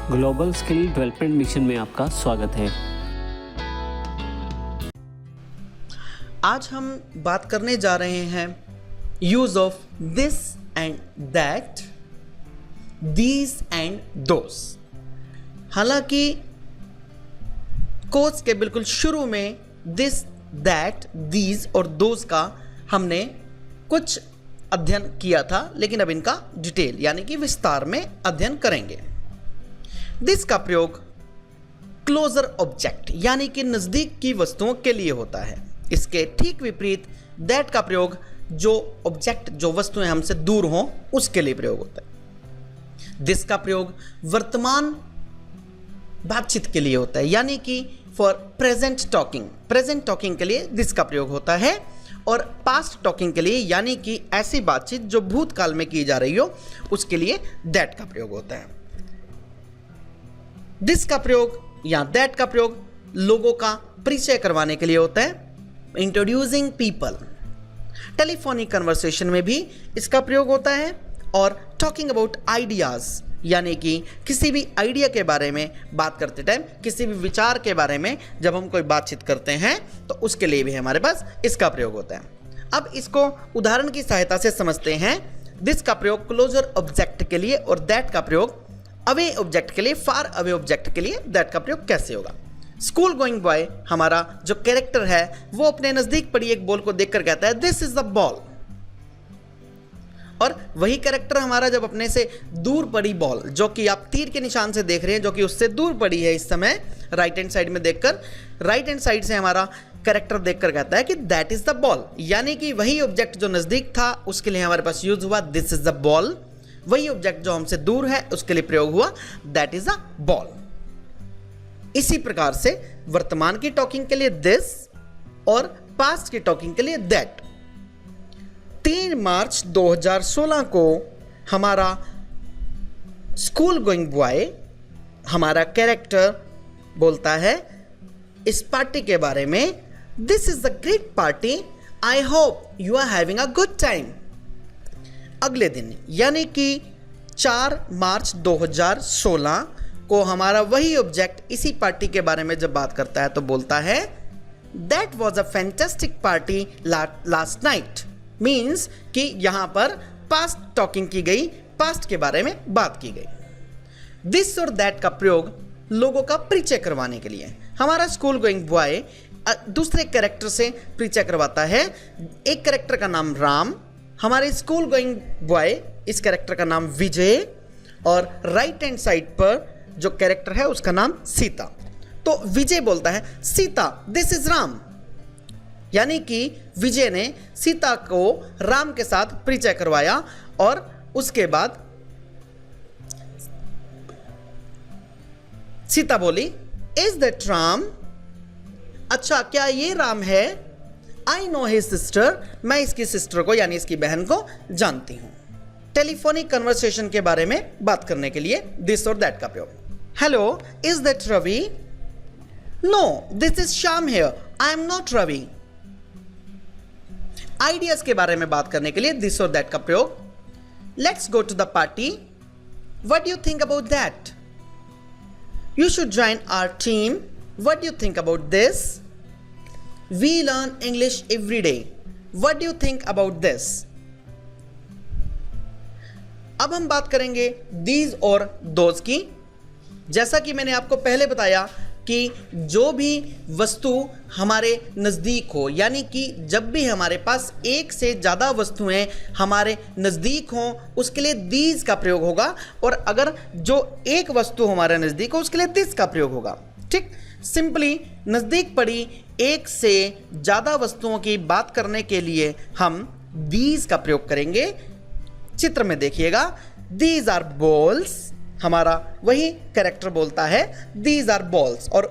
Global skill development mission में आपका स्वागत है। आज हम बात करने जा रहे हैं use of this and that, these and those. हालांकि कोर्स के बिल्कुल शुरू में दिस, दैट, दीज और दोस का हमने कुछ अध्ययन किया था, लेकिन अब इनका डिटेल यानी कि विस्तार में अध्ययन करेंगे। दिस का प्रयोग क्लोजर ऑब्जेक्ट यानी कि नज़दीक की वस्तुओं के लिए होता है। इसके ठीक विपरीत दैट का प्रयोग जो ऑब्जेक्ट, जो वस्तुएं हमसे दूर हों, उसके लिए प्रयोग होता है। दिस का प्रयोग वर्तमान बातचीत के लिए होता है, यानी कि फॉर प्रेजेंट टॉकिंग के लिए दिस का प्रयोग होता है, और पास्ट टॉकिंग के लिए यानी कि ऐसी बातचीत जो भूतकाल में की जा रही हो, उसके लिए दैट का प्रयोग होता है। दिस का प्रयोग या दैट का प्रयोग लोगों का परिचय करवाने के लिए होता है, इंट्रोड्यूसिंग पीपल। टेलीफोनिक कन्वर्सेशन में भी इसका प्रयोग होता है, और टॉकिंग अबाउट आइडियाज यानी कि किसी भी आइडिया के बारे में बात करते टाइम, किसी भी विचार के बारे में जब हम कोई बातचीत करते हैं तो उसके लिए भी हमारे पास इसका प्रयोग होता है। अब इसको उदाहरण की सहायता से समझते हैं। दिस का प्रयोग क्लोजर ऑब्जेक्ट के लिए और दैट का प्रयोग अवे ऑब्जेक्ट के लिए, फार अवे ऑब्जेक्ट के लिए दैट का प्रयोग कैसे होगा। स्कूल गोइंग बॉय हमारा जो कैरेक्टर है वो अपने नजदीक पड़ी एक बॉल को देखकर कहता है दिस इज द बॉल, और वही कैरेक्टर हमारा जब अपने से दूर पड़ी बॉल, जो कि आप तीर के निशान से देख रहे हैं, जो कि उससे दूर पड़ी है इस समय राइट हैंड साइड में देखकर, राइट हैंड साइड से हमारा कैरेक्टर देखकर कहता है कि दैट इज द बॉल, यानी कि वही ऑब्जेक्ट जो नजदीक था उसके लिए हमारे पास यूज हुआ दिस इज द बॉल, वही ऑब्जेक्ट जो हमसे दूर है उसके लिए प्रयोग हुआ दैट इज अ बॉल। इसी प्रकार से वर्तमान की टॉकिंग के लिए दिस और पास्ट की टॉकिंग के लिए दैट। 3 मार्च 2016 को हमारा स्कूल गोइंग बॉय, हमारा कैरेक्टर बोलता है इस पार्टी के बारे में, this is a great party, I hope you are having a good time. अगले दिन यानी कि 4 मार्च 2016 को हमारा वही ऑब्जेक्ट इसी पार्टी के बारे में जब बात करता है तो बोलता है that was a fantastic party last night. Means कि यहां पर पास्ट टॉकिंग की गई, पास्ट के बारे में बात की गई। दिस और दैट का प्रयोग लोगों का परिचय करवाने के लिए। हमारा स्कूल गोइंग बॉय दूसरे कैरेक्टर से परिचय करवाता है। एक कैरेक्टर का नाम राम, हमारे स्कूल गोइंग बॉय इस कैरेक्टर का नाम विजय, और राइट हैंड साइड पर जो कैरेक्टर है उसका नाम सीता। तो विजय बोलता है सीता दिस इज राम, यानी कि विजय ने सीता को राम के साथ परिचय करवाया, और उसके बाद सीता बोली इज दैट राम, अच्छा क्या ये राम है, आई नो हिज सिस्टर, मैं इसकी सिस्टर को यानी इसकी बहन को जानती हूं। टेलीफोनिक कन्वर्सेशन के बारे में बात करने के लिए दिस और दैट का प्रयोग। Hello is that Ravi, no this is Shyam here, I am not Ravi. Ideas के बारे में बात करने के लिए दिस और दैट का प्रयोग। Let's go to the party, what do you think about that, you should join our team, what do you think about this, we learn English every day, what do you think about this। अब हम बात करेंगे these और those की। जैसा कि मैंने आपको पहले बताया कि जो भी वस्तु हमारे नज़दीक हो, यानी कि जब भी हमारे पास एक से ज़्यादा वस्तुएं हमारे नज़दीक हों उसके लिए these का प्रयोग होगा, और अगर जो एक वस्तु हमारे नज़दीक हो उसके लिए this का प्रयोग होगा। ठीक, सिंपली नज़दीक पड़ी एक से ज़्यादा वस्तुओं की बात करने के लिए हम दीज का प्रयोग करेंगे। चित्र में देखिएगा, दीज आर बॉल्स, हमारा वही कैरेक्टर बोलता है दीज आर बॉल्स, और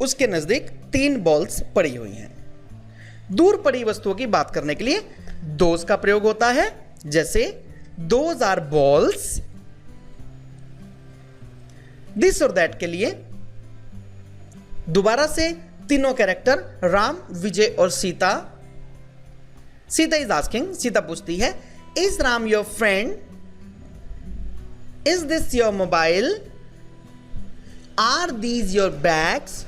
उसके नज़दीक 3 बॉल्स पड़ी हुई हैं। दूर पड़ी वस्तुओं की बात करने के लिए दोज का प्रयोग होता है, जैसे दोज आर बॉल्स। दिस और दैट के लिए दोबारा से तीनों कैरेक्टर राम, विजय और सीता। सीता इज आस्किंग, सीता पूछती है is Ram your friend, is this your mobile, are these your bags.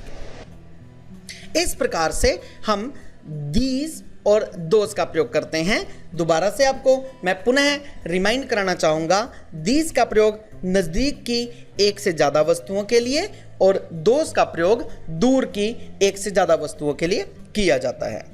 इस प्रकार से हम दीज और दोज का प्रयोग करते हैं। दोबारा से आपको मैं पुनः रिमाइंड कराना चाहूँगा, दीज का प्रयोग नज़दीक की एक से ज़्यादा वस्तुओं के लिए और दोज का प्रयोग दूर की एक से ज़्यादा वस्तुओं के लिए किया जाता है।